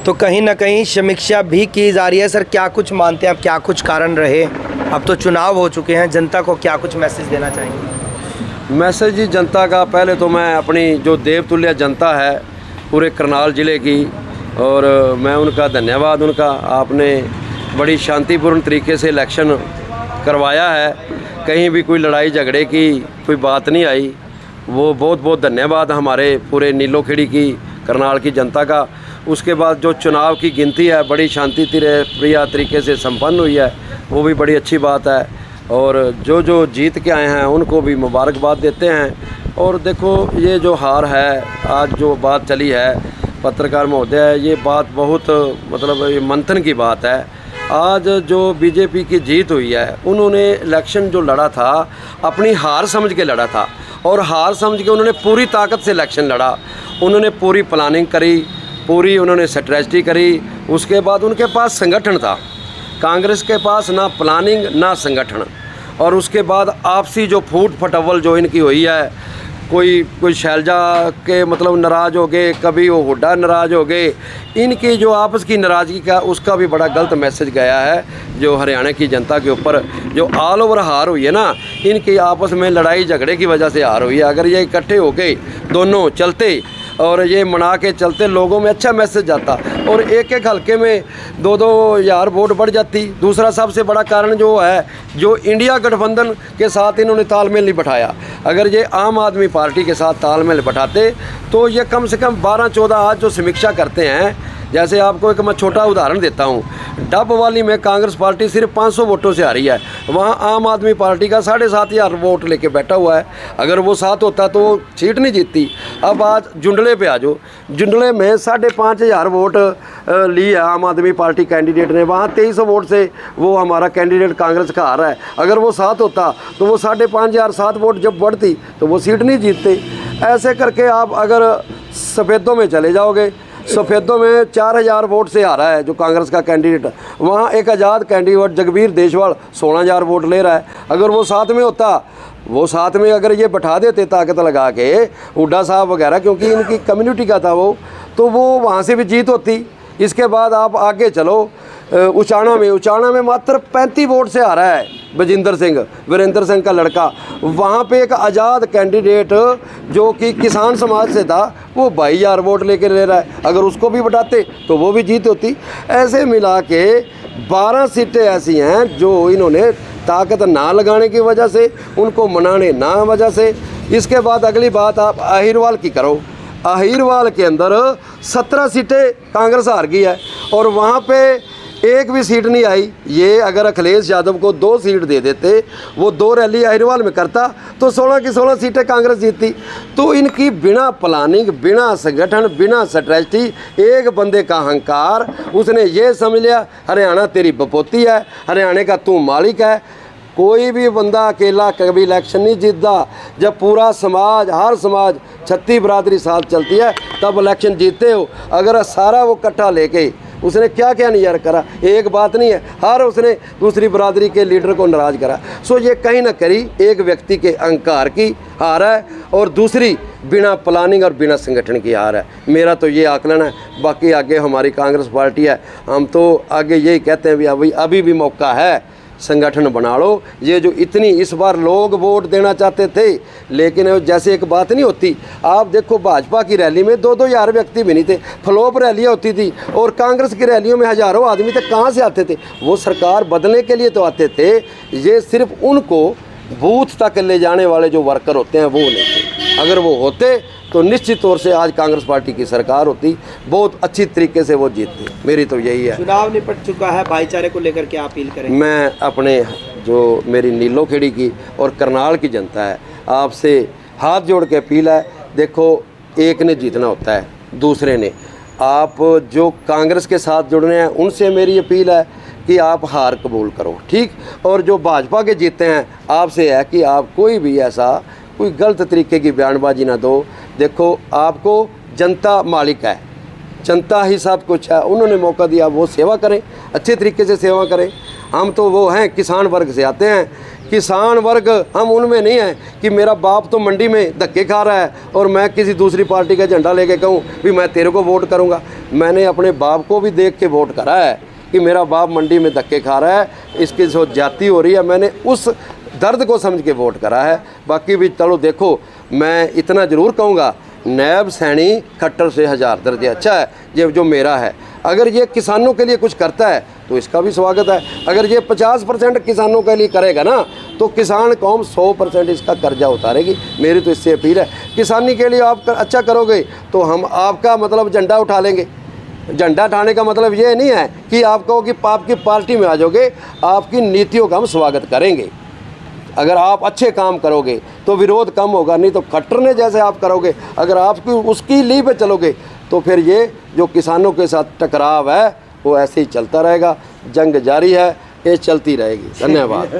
तो कहीं ना कहीं समीक्षा भी की जा रही है। सर क्या कुछ मानते हैं आप, क्या कुछ कारण रहे? अब तो चुनाव हो चुके हैं, जनता को क्या कुछ मैसेज देना चाहेंगे? मैसेज जी जनता का, पहले तो मैं अपनी जो देवतुल्य जनता है पूरे करनाल ज़िले की, और मैं उनका धन्यवाद, उनका आपने बड़ी शांतिपूर्ण तरीके से इलेक्शन करवाया है, कहीं भी कोई लड़ाई झगड़े की कोई बात नहीं आई। वो बहुत बहुत धन्यवाद हमारे पूरे नीलोखेड़ी की, करनाल की जनता का। उसके बाद जो चुनाव की गिनती है बड़ी शांति प्रिय तरीके से संपन्न हुई है, वो भी बड़ी अच्छी बात है। और जो जीत के आए हैं उनको भी मुबारकबाद देते हैं। और देखो ये जो हार है, आज जो बात चली है पत्रकार महोदय, ये बात बहुत मतलब ये मंथन की बात है। आज जो बीजेपी की जीत हुई है, उन्होंने इलेक्शन जो लड़ा था अपनी हार समझ के लड़ा था, और हार समझ के उन्होंने पूरी ताकत से इलेक्शन लड़ा। उन्होंने पूरी प्लानिंग करी, पूरी उन्होंने स्ट्रेटजी करी। उसके बाद उनके पास संगठन था, कांग्रेस के पास ना प्लानिंग ना संगठन। और उसके बाद आपसी जो फूट फटवल जो इनकी हुई है, कोई शैलजा के मतलब नाराज़ हो गए, कभी वो हुड्डा नाराज़ हो गए, इनकी जो आपस की नाराज़गी का उसका भी बड़ा गलत मैसेज गया है जो हरियाणा की जनता के ऊपर। जो ऑल ओवर हार हुई है ना, इनकी आपस में लड़ाई झगड़े की वजह से हार हुई है। अगर ये इकट्ठे हो गए दोनों चलते और ये मना के चलते, लोगों में अच्छा मैसेज जाता और एक एक हल्के में 2-2 हज़ार वोट बढ़ जाती। दूसरा सबसे बड़ा कारण जो है, जो इंडिया गठबंधन के साथ इन्होंने तालमेल नहीं बैठाया। अगर ये आम आदमी पार्टी के साथ तालमेल बैठाते तो ये कम से कम 12-14 आज जो समीक्षा करते हैं, जैसे आपको एक मैं छोटा उदाहरण देता हूँ, डब वाली में कांग्रेस पार्टी सिर्फ 500 वोटों से आ रही है, वहाँ आम आदमी पार्टी का 7,500 वोट लेके बैठा हुआ है। अगर वो साथ होता तो वो सीट नहीं जीतती। अब आज जुंडले पे आ जाओ, जुंडले में 5,500 वोट ली है आम आदमी पार्टी कैंडिडेट ने, वहाँ 2300 वोट से वो हमारा कैंडिडेट कांग्रेस का आ रहा है। अगर वो साथ होता तो वो 5,500 7 वोट जब बढ़ती तो वो सीट नहीं जीतते। ऐसे करके आप अगर सफ़ेदों में चले जाओगे, सफ़ेदों में 4,000 वोट से आ रहा है जो कांग्रेस का कैंडिडेट, वहाँ एक आज़ाद कैंडिडेट जगबीर देशवाल 16,000 वोट ले रहा है। अगर वो साथ में होता, वो साथ में अगर ये बैठा देते ताकत लगा के हुड्डा साहब वगैरह, क्योंकि इनकी कम्युनिटी का था वो, तो वो वहाँ से भी जीत होती। इसके बाद आप आगे चलो उचाना में मात्र 35 वोट से आ रहा है वीरेंद्र सिंह का लड़का। वहाँ पे एक आज़ाद कैंडिडेट जो कि किसान समाज से था, वो 22,000 वोट लेकर ले रहा है। अगर उसको भी बढ़ाते तो वो भी जीत होती। ऐसे मिला के 12 सीटें ऐसी हैं जो इन्होंने ताकत ना लगाने की वजह से, उनको मनाने ना वजह से। इसके बाद अगली बात आप अहिरवाल की करो। अहिरवाल के अंदर 17 सीटें कांग्रेस हार गई है और वहाँ पे एक भी सीट नहीं आई। ये अगर अखिलेश यादव को 2 सीट दे देते, वो 2 रैली अहिरवाल में करता तो 16 की 16 सीटें कांग्रेस जीतती। तो इनकी बिना प्लानिंग, बिना संगठन, बिना स्ट्रेटजी, एक बंदे का अहंकार, उसने ये समझ लिया हरियाणा तेरी बपोती है, हरियाणा का तू मालिक है। कोई भी बंदा अकेला कभी इलेक्शन नहीं जीतता। जब पूरा समाज, हर समाज, 36 बरादरी साथ चलती है तब इलेक्शन जीतते हो। अगर सारा वो इकट्ठा लेके, उसने क्या क्या नहीं यार करा, एक बात नहीं है, हर उसने दूसरी बरादरी के लीडर को नाराज़ करा। सो ये कहीं ना कहीं एक व्यक्ति के अहंकार की हार है और दूसरी बिना प्लानिंग और बिना संगठन की हार है। मेरा तो ये आकलन है। बाकी आगे हमारी कांग्रेस पार्टी है, हम तो आगे यही कहते हैं भी अभी भी मौका है, संगठन बना लो। ये जो इतनी इस बार लोग वोट देना चाहते थे, लेकिन जैसे एक बात नहीं होती, आप देखो भाजपा की रैली में 2-2 हज़ार व्यक्ति भी नहीं थे, फ्लॉप रैलियाँ होती थी, और कांग्रेस की रैलियों में हज़ारों आदमी थे। कहाँ से आते थे? वो सरकार बदलने के लिए तो आते थे। ये सिर्फ उनको बूथ तक ले जाने वाले जो वर्कर होते हैं वो नहीं थे। अगर वो होते तो निश्चित तौर से आज कांग्रेस पार्टी की सरकार होती, बहुत अच्छी तरीके से वो जीतती। मेरी तो यही है। चुनाव निपट चुका है, भाईचारे को लेकर क्या अपील करें? मैं अपने जो मेरी नीलोखेड़ी की और करनाल की जनता है, आपसे हाथ जोड़ के अपील है, देखो एक ने जीतना होता है, दूसरे ने। आप जो कांग्रेस के साथ जुड़ने हैं उनसे मेरी अपील है कि आप हार कबूल करो, ठीक। और जो भाजपा के जीते हैं, आपसे है कि आप कोई भी ऐसा कोई गलत तरीके की बयानबाजी ना दो। देखो आपको जनता मालिक है, जनता ही सब कुछ है। उन्होंने मौका दिया, वो सेवा करें, अच्छे तरीके से सेवा करें। हम तो वो हैं, किसान वर्ग से आते हैं, किसान वर्ग हम उनमें नहीं हैं कि मेरा बाप तो मंडी में धक्के खा रहा है और मैं किसी दूसरी पार्टी का झंडा लेके कहूँ भी मैं तेरे को वोट करूँगा। मैंने अपने बाप को भी देख के वोट करा है कि मेरा बाप मंडी में धक्के खा रहा है, इसकी जो जाति हो रही है, मैंने उस दर्द को समझ के वोट करा है। बाकी भी चलो देखो, मैं इतना ज़रूर कहूँगा, नैब सैनी खट्टर से 1000 दर्जे अच्छा है ये जो मेरा है। अगर ये किसानों के लिए कुछ करता है तो इसका भी स्वागत है। अगर ये 50% किसानों के लिए करेगा ना तो किसान कौम 100% इसका कर्जा उतारेगी। मेरी तो इससे अपील है, किसानी के लिए आप अच्छा करोगे तो हम आपका मतलब झंडा उठा लेंगे। झंडा उठाने का मतलब ये नहीं है कि आप कहो कि आपकी पार्टी में आ जाओगे, आपकी नीतियों का हम स्वागत करेंगे। अगर आप अच्छे काम करोगे तो विरोध कम होगा, नहीं तो खट्टर ने जैसे आप करोगे, अगर आप उसकी ली पे चलोगे तो फिर ये जो किसानों के साथ टकराव है वो ऐसे ही चलता रहेगा। जंग जारी है, ये चलती रहेगी। धन्यवाद।